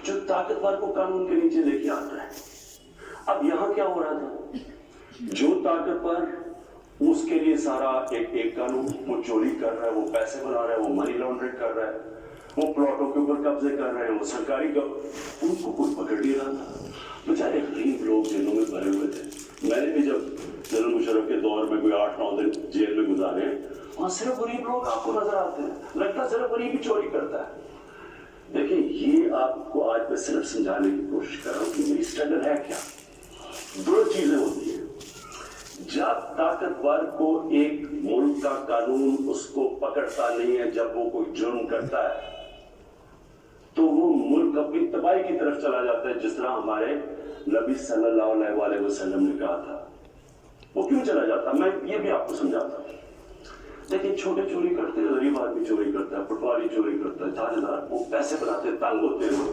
जो ताकतवर को कानून के नीचे लेके आता है। अब यहाँ क्या हो रहा था, जो ताकतवर उसके लिए सारा एक कानून, वो चोरी कर रहा है, वो पैसे बना रहा है, वो मनी लॉन्ड्रिंग कर रहा है, वो प्लॉटों के ऊपर कब्जे कर रहे हैं, वो सरकारी उनको कोई पकड़ नहीं रहा था। बेचारे गरीब लोग जेलों में भरे हुए थे। मैंने भी जब जनरल मुशर्रफ के दौर में कोई 8-9 दिन जेल में गुजारे, वहां सिर्फ गरीब लोग आपको नजर आते हैं, लगता सिर्फ गरीब ही चोरी करता है। देखिए, ये आपको आज मैं सिर्फ समझाने की कोशिश कर रहा हूँ कि मेरी स्ट्रगल है क्या। दो चीजें होती है, जब ताकतवर को एक मुल्क का कानून उसको पकड़ता नहीं है, जब वो कोई जुर्म करता है, तो वो मुल्क अपनी तबाही की तरफ चला जाता है, जिस तरह हमारे नबी सल्लल्लाहु अलैहि वसल्लम ने कहा था। वो क्यों चला जाता, मैं ये भी आपको समझाता हूँ। देखिए, छोटे चोरी करते हैं, गरीब आदमी चोरी करता है, पटवारी चोरी करता है, थानेदार, वो पैसे बनाते तंग होते हैं।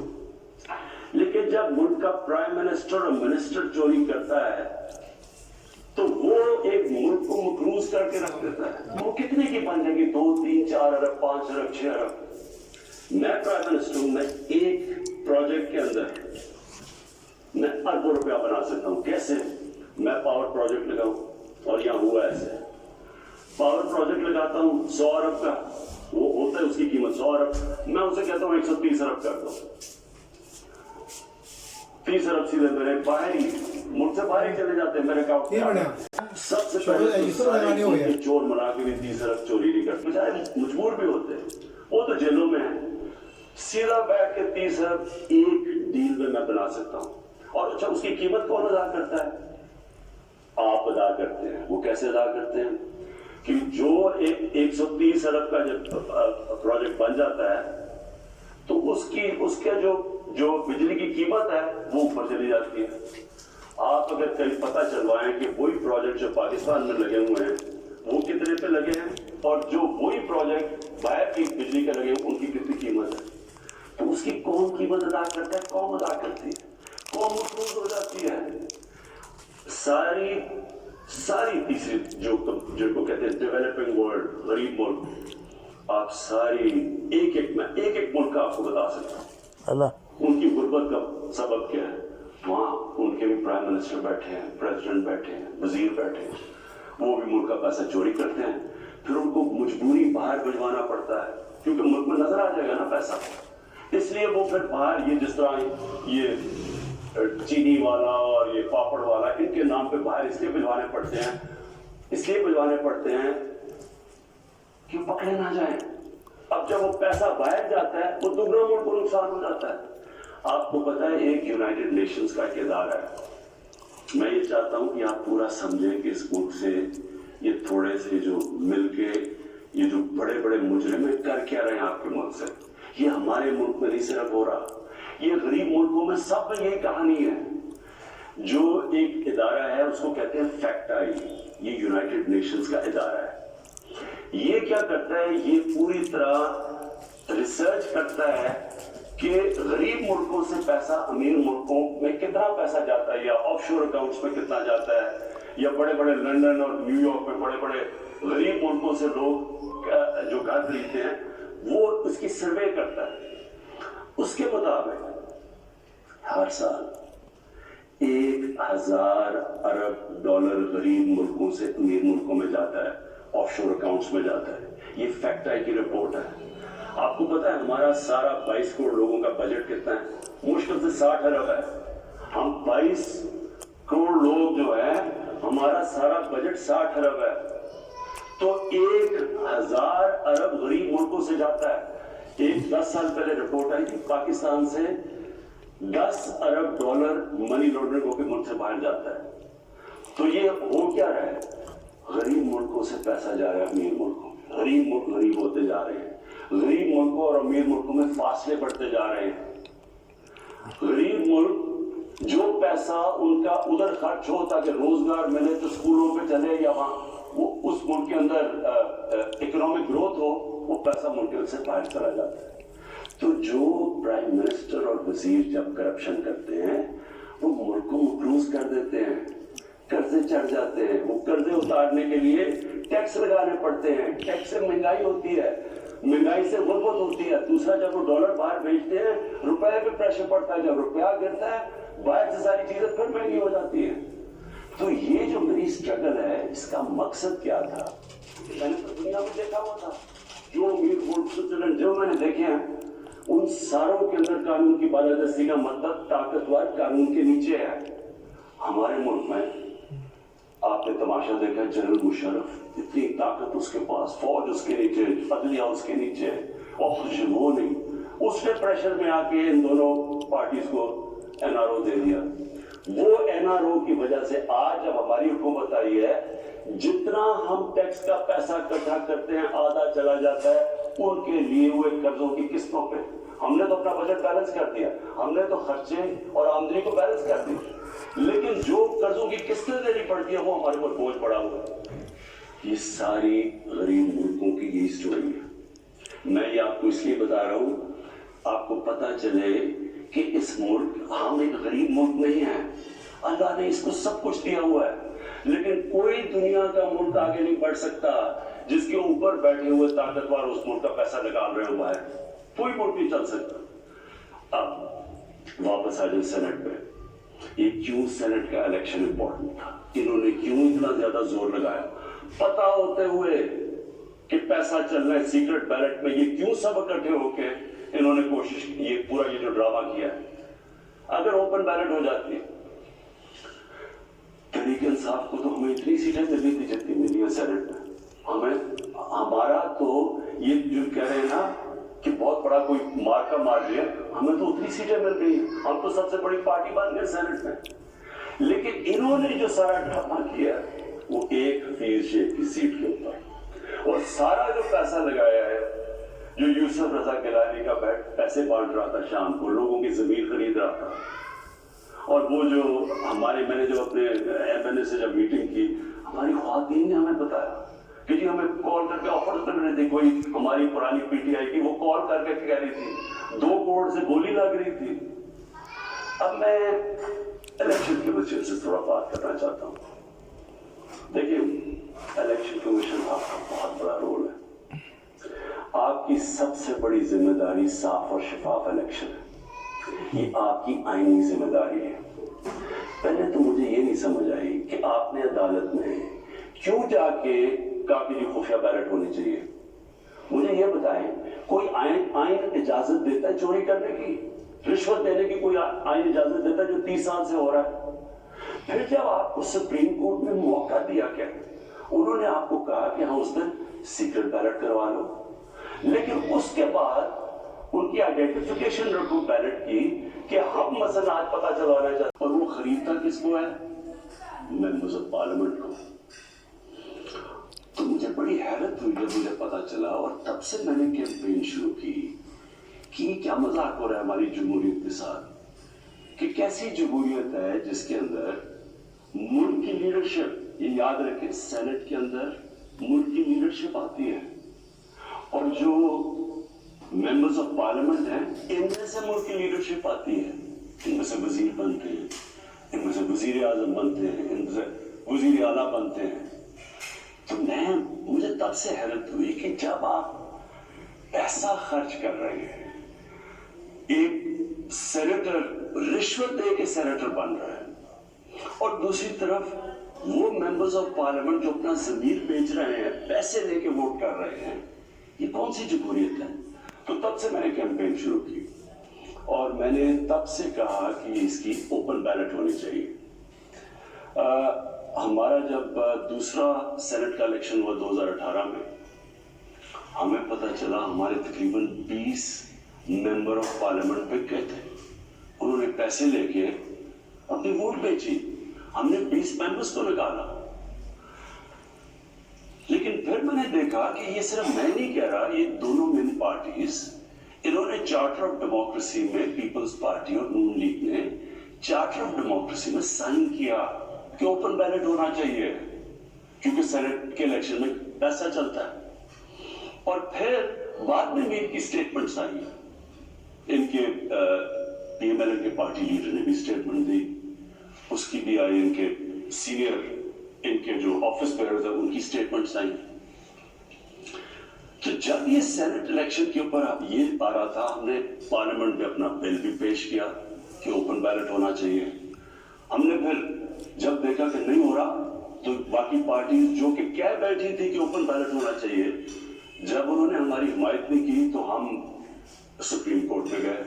लेकिन जब मुल्क का प्राइम मिनिस्टर और मिनिस्टर चोरी करता है, तो वो एक मुल्क को मकरूज करके रख देता है। वो कितने की बन जाएगी, 2, 3, 4 अरब, 5 अरब, 6 अरब। मैं प्राइम मिनिस्टर हूं, मैं एक प्रोजेक्ट के अंदर मैं अरबों रुपया बना सकता हूं। कैसे? मैं पावर प्रोजेक्ट लगाऊं, और यहां हुआ ऐसे, पावर प्रोजेक्ट लगाता हूं 100 अरब का, वो होता है उसकी कीमत 100 अरब, मैं उसे कहता हूं 130 अरब कर दो। 30 अरब सीधे मेरे बाहर ही, मुझसे बाहर ही चले जाते हैं मेरे अकाउंट। सबसे पहले चोर मना के भी 30 अरब चोरी नहीं करते, बेचारे मजबूर भी होते हैं, वो तो जेलों में है। सीधा बैठ के 30 अरब एक डील में मैं बना सकता हूं। और अच्छा, उसकी कीमत कौन अदा करता है? आप अदा करते हैं। वो कैसे अदा करते हैं कि जो 130 अरब का जब प्रोजेक्ट बन जाता है, तो उसका जो बिजली की कीमत है वो ऊपर चली जाती है। आप अगर कहीं पता चलवाएं कि वही प्रोजेक्ट जो पाकिस्तान में लगे हुए हैं वो कितने पे लगे हैं, और जो वही प्रोजेक्ट बाहर की बिजली के लगे हैं उनकी कितनी कीमत है, तो उसकी कौन कीमत अदा करता है, कौन अदा करती है, कौन मखरूज हो जाती है। सारी तीसरी जिनको कहते हैं डेवलपिंग वर्ल्ड, गरीब मुल्क, आप सारी एक मुल्क का आपको बता सकता हूँ उनकी गुर्बत का सबब क्या है। वहां उनके भी प्राइम मिनिस्टर बैठे हैं, प्रेसिडेंट बैठे हैं, वजीर बैठे हैं, वो भी मुल्क का पैसा चोरी करते हैं, फिर उनको मजबूरी बाहर भिजवाना पड़ता है, क्योंकि मुल्क में नजर आ जाएगा ना पैसा, इसलिए वो फिर बाहर, ये जिस तरह ये चीनी वाला और ये पापड़ वाला, इनके नाम पे बाहर इसलिए भिजवाने पड़ते हैं कि पकड़े ना जाए। अब जब वो पैसा बाहर जाता है, वो दुगना मुल्क को नुकसान हो जाता है। आपको पता है, एक यूनाइटेड नेशंस का एक इदारा है। मैं ये चाहता हूं कि आप पूरा समझें कि इस मुल्क से ये थोड़े से जो मिलके ये जो बड़े बड़े मुजरिम कर क्या रहे हैं आपके मुल्क से, ये हमारे मुल्क में नहीं सिर्फ हो रहा, ये गरीब मुल्कों में सब में यही कहानी है। जो एक इदारा है उसको कहते हैं फैक्ट-आई, ये यूनाइटेड नेशंस का इदारा है। ये क्या करता है, ये पूरी तरह रिसर्च करता है कि गरीब मुल्कों से पैसा अमीर मुल्कों में कितना पैसा जाता है, या ऑफशोर अकाउंट्स में कितना जाता है, या बड़े बड़े लंदन और न्यूयॉर्क में बड़े बड़े गरीब मुल्कों से लोग जो घर खरीदते हैं, वो उसकी सर्वे करता है। उसके मुताबिक हर साल 1000 अरब डॉलर गरीब मुल्कों से अमीर मुल्कों में जाता है, ऑफशोर अकाउंट्स में जाता है। ये फैक्ट आई की रिपोर्ट है। आपको पता है हमारा सारा 22 करोड़ लोगों का बजट कितना है? मुश्किल से 60 अरब है। हम 22 करोड़ लोग जो है, हमारा सारा बजट 60 अरब है, तो 1000 अरब गरीब मुल्कों से जाता है। 10 साल पहले रिपोर्ट आई थी, पाकिस्तान से 10 अरब डॉलर मनी लॉन्ड्रिंग होकर मुल्क से बाहर जाता है। तो ये हो क्या रहा है, गरीब मुल्कों से पैसा जा रहा है अमीर मुल्कों में, गरीब मुल्क गरीब होते जा रहे हैं, गरीब मुल्कों और अमीर मुल्कों में फासले बढ़ते जा रहे हैं। गरीब मुल्क जो पैसा उनका उधर खर्च हो ताकि रोजगार मिले, तो स्कूलों पे चले, या वहां वो उस मुल्क के अंदर इकोनॉमिक ग्रोथ हो, वो पैसा मुल्क से बाहर चला जाता है। तो जो प्राइम मिनिस्टर और वजीर जब करप्शन करते हैं, वो मुल्क को मकरूज कर देते हैं, कर्जे चढ़ जाते हैं। वो कर्जे उतारने के लिए टैक्स लगाने पड़ते हैं, टैक्स से महंगाई होती है, महंगाई से गुर्बत होती है। दूसरा, जब वो डॉलर बाहर भेजते हैं, रुपए पे प्रेशर पड़ता है, जब रुपया गिरता है बाहर से सारी चीजें फिर महंगी हो जाती है। तो ये जो मेरी स्ट्रगल है, इसका मकसद क्या था? मैंने तो दुनिया में देखा हुआ था, जो अमीर मुल्क स्विट्जरलैंड जो मैंने देखे हैं, उन सारों के अंदर कानून की बालादस्ती का मतलब ताकतवर कानून के नीचे है। हमारे मुल्क में आपने तमाशा देखा, जनरल मुशर्रफ, इतनी ताकत उसके पास, फौज उसके नीचे, अदलिया उसके नीचे, ऑपोजिशन वो नहीं, उसने प्रेशर में आके इन दोनों पार्टीज को एनआरओ दे दिया। वो एनआरओ की वजह से आज जब हमारी हुकूमत आई है, जितना हम टैक्स का पैसा इकट्ठा करते हैं आधा चला जाता है उनके लिए हुए कर्जों की किस्तों पे। हमने तो अपना बजट बैलेंस कर दिया, हमने तो खर्चे और आमदनी को बैलेंस कर दिया, लेकिन जो कर्जों की किस्तें देनी पड़ती है वो हमारे ऊपर बोझ पड़ा हुआ है। ये सारी गरीब मुल्कों की यही स्टोरी है। मैं ये आपको इसलिए बता रहा हूं, आपको पता चले कि इस मुल्क, हम एक गरीब मुल्क नहीं है, अल्लाह ने इसको सब कुछ दिया हुआ है, लेकिन कोई दुनिया का मुल्क आगे नहीं बढ़ सकता जिसके ऊपर बैठे हुए ताकतवर उस मुल्क का पैसा निकाल रहे हो बाहर। कोई मुल्क नहीं चल सकता। अब वापस आ जाए सेनेट पे। ये क्यों सेनेट का इलेक्शन इंपॉर्टेंट था, इन्होंने क्यों इतना ज्यादा जोर लगाया, पता होते हुए कि पैसा चल रहा है सीक्रेट बैलेट में, ये क्यों सब इकट्ठे होके इन्होंने कोशिश की, ये पूरा ये जो ड्रामा किया है। अगर ओपन बैलेट हो जाती, तहरीक इंसाफ को तो हमें इतनी सीटें मिली थी जितनी मिली है सेनेट में। हमें, हमारा तो ये जो कह रहे हैं ना कि बहुत बड़ा कोई मार्का मार लिया, हमें तो उतनी सीटें मिल गई, हम तो सबसे बड़ी पार्टी बन गए सेनेट में। लेकिन इन्होंने जो सारा ड्रामा किया वो एक हफीज शेख की सीट के ऊपर, और सारा जो पैसा लगाया है, जो यूसुफ रजा गिलानी का पैसे बांट रहा था शाम को, लोगों की जमीन खरीद रहा था, और वो जो हमारे, मैंने जब अपने एमएनए से जब मीटिंग की, हमारी ख्वातीन ने हमें बताया कि जी हमें कॉल करके ऑफर कर रहे थे, कोई हमारी पुरानी पीटीआई की, वो कॉल करके कह रही थी 2 करोड़ से गोली लग रही थी। अब मैं इलेक्शन कमीशन से थोड़ा बात करना चाहता हूँ। देखिए, इलेक्शन कमीशन आपका बहुत बड़ा रोल है, आपकी सबसे बड़ी जिम्मेदारी साफ और शफाफ इलेक्शन है, ये आपकी आईनी जिम्मेदारी है। पहले तो मुझे ये नहीं समझ आई कि आपने अदालत में क्यों जाके कहा कि खुफिया बैलेट होनी चाहिए। मुझे ये बताएं, कोई आईन इजाजत देता है चोरी करने की, रिश्वत देने की कोई आईन इजाजत देता है जो 30 साल से हो रहा है? फिर जब आपको सुप्रीम कोर्ट में मौका दिया गया, उन्होंने आपको कहा कि हाँ उस दिन सीक्रेट बैलेट करवा लो, लेकिन उसके बाद उनकी आइडेंटिफिकेशन रखो बैलेट की कि हम मसलन आज पता चलवाना चाहते, और वो खरीदता किसको है? मेंबर्स ऑफ पार्लियामेंट को। तो मुझे बड़ी हैरत हुई जब मुझे पता चला, और तब से मैंने कैंपेन शुरू की कि क्या मजाक हो रहा है हमारी जमहूरियत के साथ, कि कैसी जमहूरियत है जिसके अंदर मुल्क की लीडरशिप, ये याद रखें, सेनेट के अंदर मुल्क की लीडरशिप आती है, और जो मेंबर्स ऑफ पार्लियामेंट हैं, इनमें से मुल्क की लीडरशिप आती है, इनमें से वजीर बनते हैं, इनमें से वजीर आजम बनते हैं, इनमें से वजीर आला बनते हैं। तो मुझे तब से हैरत हुई कि जब आप पैसा खर्च कर रहे हैं, एक सेनेटर रिश्वत दे के सेनेटर बन रहा है, और दूसरी तरफ वो मेंबर्स ऑफ पार्लियामेंट जो अपना जमीर बेच रहे हैं, पैसे दे के वोट कर रहे हैं, ये कौन सी जमहूरियत है? तो तब से मैंने कैंपेन शुरू की, और मैंने तब से कहा कि इसकी ओपन बैलेट होनी चाहिए। हमारा जब दूसरा सेनेट का इलेक्शन हुआ 2018 में, हमें पता चला हमारे तकरीबन 20 मेंबर ऑफ पार्लियामेंट पे गए थे, उन्होंने पैसे लेके अपनी वोट बेची, हमने 20 मेंबर्स को निकाला। लेकिन फिर मैंने देखा कि ये सिर्फ मैं नहीं कह रहा, ये दोनों मेन पार्टीज, इन्होंने चार्टर ऑफ डेमोक्रेसी में, पीपल्स पार्टी और नून लीग ने चार्टर ऑफ डेमोक्रेसी में साइन किया कि ओपन बैलेट होना चाहिए, क्योंकि सेनेट के इलेक्शन में पैसा चलता है। और फिर बाद में भी इनकी स्टेटमेंट्स आई, इनके पीएमएल के पार्टी लीडर ने भी स्टेटमेंट दी, उसकी भी आई, इनके सीनियर, इनके जो ऑफिस बेयर्स है उनकी स्टेटमेंट्स आई। تو جب یہ سینٹ الیکشن کے اوپر یہ آ رہا تھا, ہم نے پارلیمنٹ میں اپنا بل بھی پیش کیا کہ اوپن بیلٹ ہونا چاہیے. ہم نے پھر جب دیکھا کہ نہیں ہو رہا تو باقی پارٹیز جو کہ کہہ بیٹھی تھی کہ اوپن بیلٹ ہونا چاہیے, جب انہوں نے ہماری حمایت نہیں کی تو ہم سپریم کورٹ میں گئے.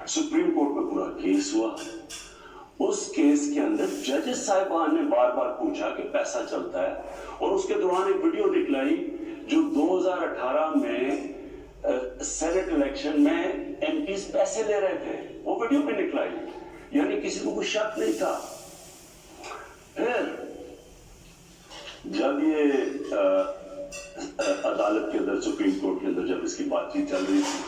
سپریم کورٹ میں پورا کیس ہوا. اس کیس کے اندر ججز صاحبان نے بار بار پوچھا کہ پیسہ چلتا ہے, اور اس کے دوران ایک ویڈیو نکلائی جو 2018 میں سینٹ الیکشن میں ایم پیز پیسے لے رہے تھے, وہ ویڈیو بھی نکلائی. یعنی کسی کو کوئی شک نہیں تھا. پھر جب یہ عدالت کے اندر, سپریم کورٹ کے اندر جب اس کی بات چیت چل رہی تھی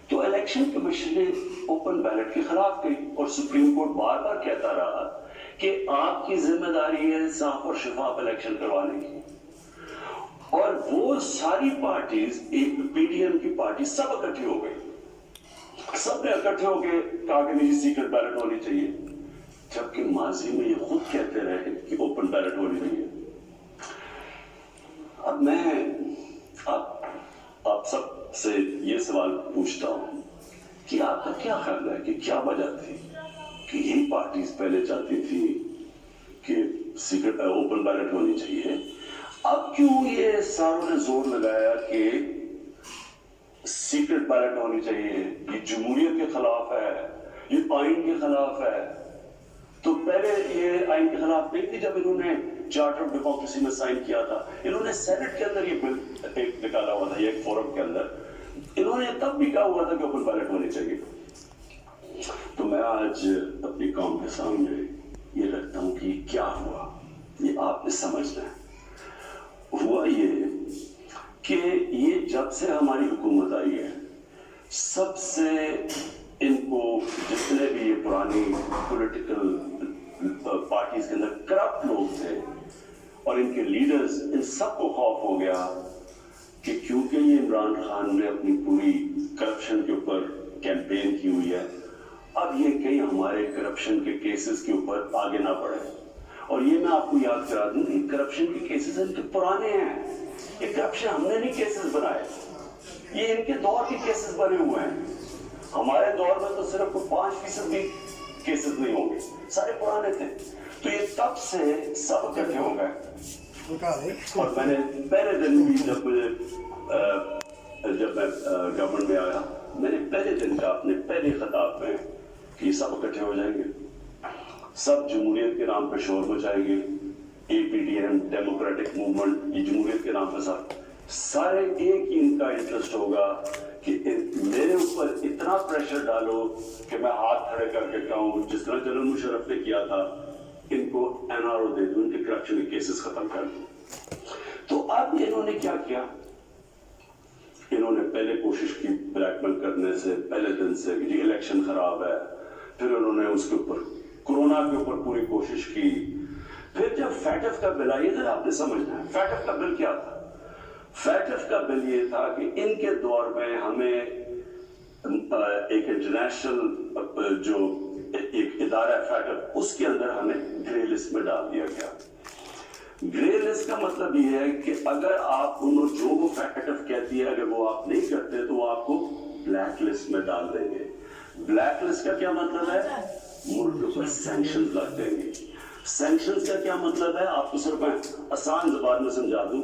تو الیکشن کمیشن نے اوپن بیلٹ کے خلاف کی, اور سپریم کورٹ بار بار کہتا رہا کہ آپ کی ذمہ داری ہے صاف اور شفاف الیکشن کروانے کی. اور وہ ساری پارٹیز, ایک پی ڈی ایم کی پارٹی, سب اکٹھی ہو گئی. سب نے اکٹھے ہو کے کہا کہ نہیں سیکرٹ بیلٹ ہونی چاہیے, جبکہ ماضی میں یہ خود کہتے رہے کہ اوپن بیلٹ ہونی چاہیے. اب میں آپ سب سے یہ سوال پوچھتا ہوں کہ آپ کا کیا خیال ہے کہ کیا وجہ تھی کہ یہی پارٹیز پہلے چاہتی تھی کہ سیکرٹ اوپن بیلٹ ہونی چاہیے, اب کیوں یہ ساروں نے زور لگایا کہ سیکرٹ بیلٹ ہونی چاہیے؟ یہ جمہوریت کے خلاف ہے, یہ آئین کے خلاف ہے. تو پہلے یہ آئین کے خلاف نہیں تھی جب انہوں نے چارٹر آف ڈیموکریسی میں سائن کیا تھا. انہوں نے سینٹ کے اندر یہ بل ایک نکالا ہوا تھا, یہ ایک فورم کے اندر انہوں نے تب بھی کہا ہوا تھا کہ اوپن بیلٹ ہونی چاہیے. تو میں آج اپنی قوم کے سامنے یہ رکھتا ہوں کہ کیا ہوا, یہ آپ نے سمجھنا ہے. ہوا یہ کہ یہ جب سے ہماری حکومت آئی ہے, سب سے ان کو جتنے بھی یہ پرانی پولیٹیکل پارٹیز کے اندر کرپٹ لوگ تھے اور ان کے لیڈرز, ان سب کو خوف ہو گیا کہ کیونکہ یہ عمران خان نے اپنی پوری کرپشن کے اوپر کیمپین کی ہوئی ہے, اب یہ کہیں ہمارے کرپشن کے کیسز کے اوپر آگے نہ بڑھے. اور یہ میں آپ کو یاد کرا دوں کہ کرپشن کے کیسز ان کے پرانے ہیں. یہ کرپشن ہم نے نہیں کیسز بنائے, یہ ان کے دور کے کیسز بنے ہوئے ہیں. ہمارے دور میں تو صرف 5% بھی کیسز نہیں ہوں گے, سارے پرانے تھے. تو یہ تب سے سب اکٹھے ہو گئے. اور میں نے پہلے دن بھی جب میں گورنمنٹ میں آیا, میں نے پہلے دن کا اپنے پہلے خطاب میں کہ سب اکٹھے ہو جائیں گے, سب جمہوریت کے نام پہ شور مچائیں گے. A P D M, democratic movement, یہ جمہوریت کے نام پہ سارے ایک ہی ان کا انٹرسٹ ہوگا کہ میرے اوپر اتنا پریشر ڈالو کہ میں ہاتھ کھڑے کر کے کہوں, جس طرح جنرل مشرف نے کیا تھا, ان کو این آر او دے دوں, ان کے کرپشن کے کیسز ختم کر دوں. تو اب انہوں نے کیا کیا, انہوں نے پہلے کوشش کی بلیک میل کرنے سے پہلے دن سے کہ جی الیکشن خراب ہے. پھر انہوں نے اس کے اوپر کورونا کے اوپر پوری کوشش کی. پھر جب فیٹف کا بل آئی, ادھر آپ نے سمجھنا ہے فیٹف کا بل کیا تھا. فیٹف کا بل یہ تھا کہ ان کے دور میں ہمیں ایک انٹرنیشنل جو ایک ادارہ ہے فیٹف, اس کے اندر ہمیں گرے لسٹ میں ڈال دیا گیا. گرے لسٹ کا مطلب یہ ہے کہ اگر آپ انہوں جو وہ فیٹف کہتی ہے اگر وہ آپ نہیں کرتے تو وہ آپ کو بلیک لسٹ میں ڈال دیں گے. بلیک لسٹ کا کیا مطلب ہے, ملک پر سینکشن لگ دیں گے. سینکشنز کا کیا مطلب ہے, آپ کو صرف میں آسان زبان میں سمجھا دوں.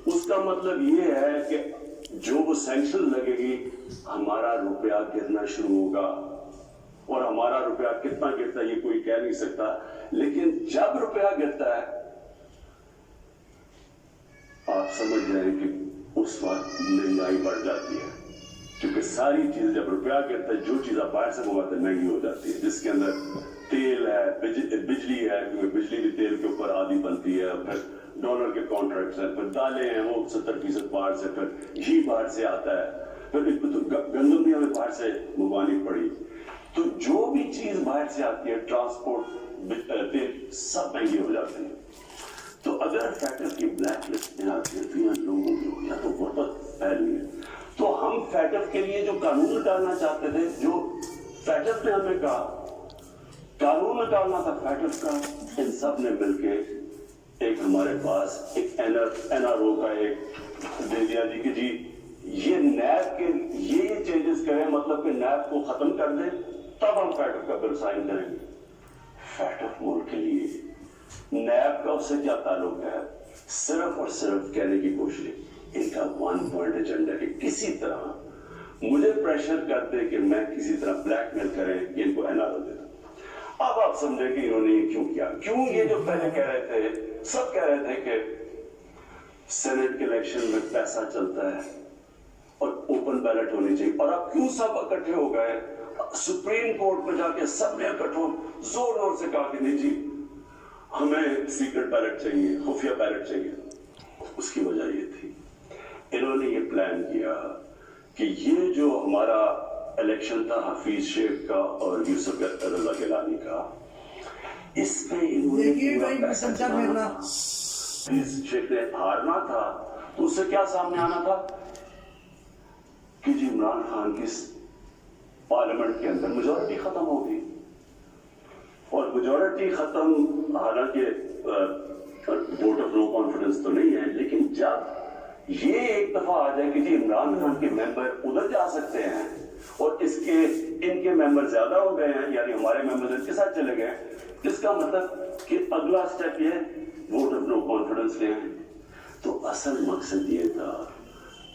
اس کا مطلب یہ ہے کہ جو وہ سینکشن لگے گی, ہمارا روپیہ گرنا شروع ہوگا. اور ہمارا روپیہ کتنا گرتا ہے یہ کوئی کہہ نہیں سکتا, لیکن جب روپیہ گرتا ہے آپ سمجھ جائیں کہ اس وقت مہنگائی بڑھ جاتی ہے. کیونکہ ساری چیز جب روپیہ گرتا ہے, جو چیز آپ باہر سے منگواتے ہیں مہنگی ہو جاتی ہے, جس کے اندر تیل ہے, بجلی ہے, کیونکہ بجلی بھی تیل کے اوپر آدھی بنتی ہے, پھر ڈالر کے کانٹریکٹس ہیں, پھر دالیں ہیں وہ 70% باہر سے, پھر گھی باہر سے آتا ہے, پھر گندم بھی ہمیں باہر سے منگوانی پڑی. تو جو بھی چیز باہر سے آتی ہے, ٹرانسپورٹ, تیل, سب مہنگی ہو جاتے ہیں. تو اگر فیٹف کی بلیک لسٹ میں آتی ہے لوگوں کو یا تو غربت پھیلنی ہے, تو ہم فیٹف کے لیے جو قانون نکالنا چاہتے تھے, جو فیٹف نے ہمیں کہا قانون نکالنا تھا فیٹف کا, ان سب نے مل کے ایک ہمارے پاس ایک این آر او کا ایک दे दिया जी कि जी ये नैब के ये चेंजेस करें, मतलब कि नैब को खत्म कर दे, तब हम फैटफ का बिल साइन करेंगे। फैटफ मुल्क के लिए नैब का उससे क्या ताल्लुक है? सिर्फ और सिर्फ कहने की कोशिश, इनका वन पॉइंट एजेंडा है कि किसी तरह मुझे प्रेशर कर दे कि मैं किसी तरह ब्लैकमेल करें कि इनको एनआरओ दे दूं। अब आप समझे कि इन्होंने ये क्यों किया? क्यों ये जो पहले कह रहे थे, सब कह रहे थे कि सेनेट के इलेक्शन में पैसा चलता है और ओपन बैलेट होनी चाहिए, और अब क्यों सब इकट्ठे हो गए? सुप्रीम कोर्ट में जाके सबने इकट्ठे जोर जोर से कहा कि नहीं जी हमें सीक्रेट बैलेट चाहिए, खुफिया बैलेट चाहिए। उसकी वजह ये थी, इन्होंने ये प्लान किया कि ये जो हमारा इलेक्शन था हफीज शेख का और यूसुफ रजा गिलानी का, इसमें इन्होंने पूरा पैसा जमाना। हफीज शेख ने हारना था तो उससे क्या सामने आना था कि जी इमरान खान की पार्लियामेंट के अंदर मेजॉरिटी खत्म होगी, और मेजॉरिटी खत्म, हालांकि वोट ऑफ नो कॉन्फिडेंस तो नहीं है, लेकिन जब ये एक दफा आ जाए कि जी इमरान खान के मेंबर उधर जा सकते हैं और इनके मेंबर ज्यादा हो गए हैं, यानी हमारे मेंबर इनके साथ चले गए, इसका मतलब कि अगला स्टेप ये वोट ऑफ नो कॉन्फिडेंस ले आए। तो असल मकसद ये था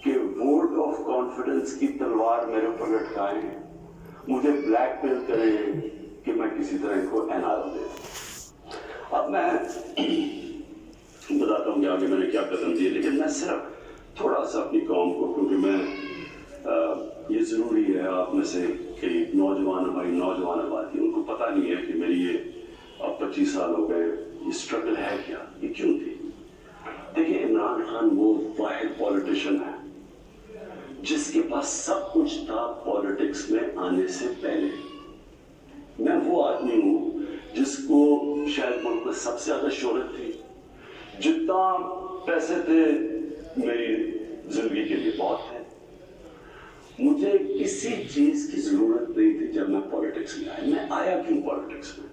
कि वोट ऑफ कॉन्फिडेंस की तलवार मेरे ऊपर लटकाएं, मुझे ब्लैकमेल करें कि मैं किसी तरह इनको एनआरओ दे। अब मैं बताता हूँ कि आगे मैंने क्या कदम दिए, लेकिन मैं सिर्फ थोड़ा सा अपनी कौम को, क्योंकि मैं ये जरूरी है आप में से कि नौजवान, हमारी नौजवान आबादी, उनको पता नहीं है कि मेरी ये अब 25 साल हो गए, ये स्ट्रगल है क्या, ये क्यों थी। देखिए इमरान खान वो वाहिद पॉलिटिशियन है जिसके पास सब कुछ था पॉलिटिक्स में आने से पहले। मैं वो आदमी हूं जिसको शायद मुल्क में सबसे ज्यादा शोहरत थी, जितना पैसे थे मेरी जिंदगी के लिए बहुत थे, मुझे किसी चीज की जरूरत नहीं थी जब मैं पॉलिटिक्स में आया। मैं आया क्यों पॉलिटिक्स में?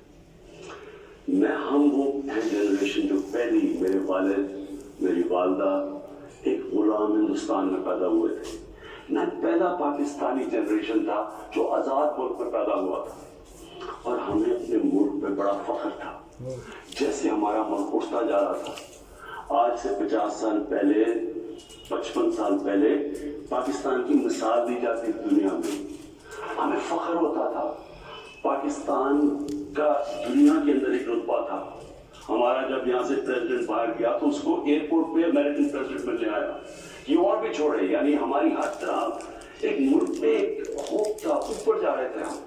हम वो जनरेशन जो पहली, मेरे वालिद, मेरी वालदा एक गुलाम हिंदुस्तान में पैदा हुए थे। मैं पहला पाकिस्तानी जनरेशन था जो आजाद मुल्क में पैदा हुआ था, और हमें अपने मुल्क पे बड़ा फख्र था। जैसे हमारा मुल्क उठता जा रहा था, आज से 50 साल पहले, 55 साल पहले पाकिस्तान की मिसाल दी जाती थी दुनिया में, हमें फख्र होता था। पाकिस्तान का दुनिया के अंदर एक रुतबा था। हमारा जब यहाँ से प्रेसिडेंट बाहर गया तो उसको एयरपोर्ट पे अमेरिकन प्रेसिडेंट मिलने आया, ये और भी छोड़े, यानी हमारी हर तरह एक मुल्क पे एक खूब था, ऊपर जा रहे थे हम।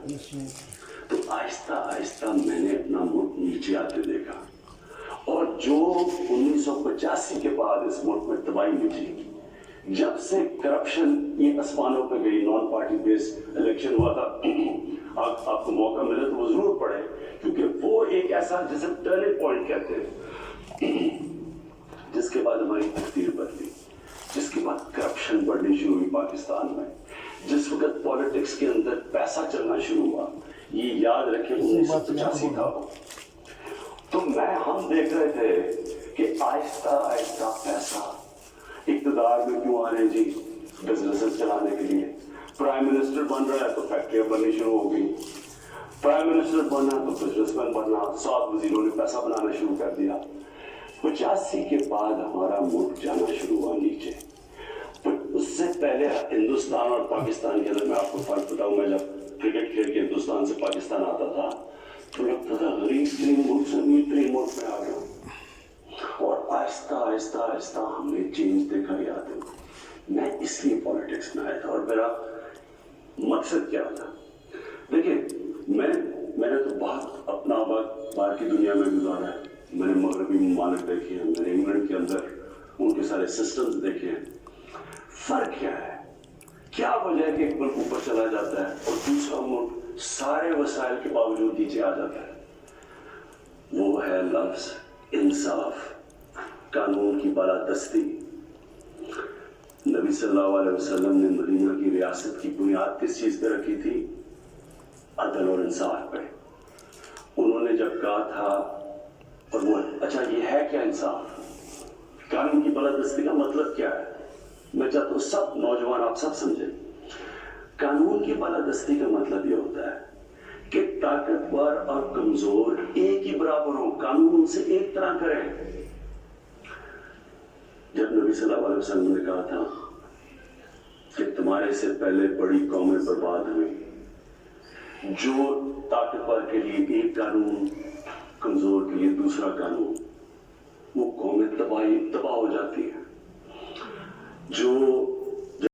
तो आहिस्ता आहिस्ता मैंने अपना मुल्क नीचे आते देखा, और जो 1985 के बाद इस मुल्क में तबाही मिटी, जब से करप्शन ये आसमानों पे गई, नॉन पार्टी बेस्ड इलेक्शन हुआ था, आपको मौका मिले तो वो जरूर पढ़े, क्योंकि वो एक ऐसा जिसे टर्निंग पॉइंट कहते हैं, जिसके बाद हमारी तकदीर बदली, जिसके बाद करप्शन बढ़नी शुरू हुई पाकिस्तान में, जिस वक्त पॉलिटिक्स के अंदर पैसा चलना शुरू हुआ। ये याद रखें 1985 था। तो हम देख रहे थे कि आहिस्ता आहिस्ता पैसा इक़्तिदार में क्यों आ रहे जी, बिजनेसेस चलाने के लिए। प्राइम मिनिस्टर बन रहा है तो फैक्ट्रियां बननी शुरू हो गई, प्राइम मिनिस्टर बनना तो बिजनेसमैन बनना, 7 वजीरों ने पैसा बनाना शुरू कर दिया। 85 के बाद हमारा मुल्क जाना शुरू हुआ नीचे। तो उससे पहले हिंदुस्तान और पाकिस्तान के अंदर मैं आपको फर्क बताऊं, मैं जब क्रिकेट खेल के हिंदुस्तान से पाकिस्तान आता था तो लगता था गरीब तरीन मुल्क से अमीर तरीन मुल्क में आ गया, और आहिस्ता आहिस्ता आहिस्ता हमने चेंज देखा। याद है मैं इसलिए पॉलिटिक्स में आया था, और मेरा मकसद क्या था? देखिए मैंने तो बहुत अपना वक्त बाहर की दुनिया में गुजारा है। मैंने मगरबी ममालिक देखे हैं, मैंने इंग्लैंड के अंदर उनके सारे सिस्टम्स देखे हैं। फर्क क्या है? क्या वजह है कि एक मुल्क ऊपर चला जाता है और दूसरा मुल्क सारे वसाइल के बावजूद नीचे आ जाता है? वो है लफ्ज इंसाफ, कानून की बालादस्ती। नबी सल्लल्लाहु अलैहि वसल्लम ने मदीना की रियासत की बुनियाद किस चीज पे रखी थी? अदल और इंसाफ पे। उन्होंने जब कहा था, और वो अच्छा ये है क्या इंसाफ? कानून की बालादस्ती का मतलब क्या है? मैं चाहता हूं सब नौजवान आप सब समझें, कानून की बालादस्ती का मतलब ये होता है कि ताकतवर और कमजोर एक ही बराबर हो, कानून उनसे एक तरह करे। जब नबी सल्लल्लाहु अलैहि वसल्लम ने कहा था कि तुम्हारे से पहले बड़ी कौमें बर्बाद हुई, जो ताकतवर के लिए एक कानून, कमजोर के लिए दूसरा कानून, वो कौमें तबाह हो जाती है। जो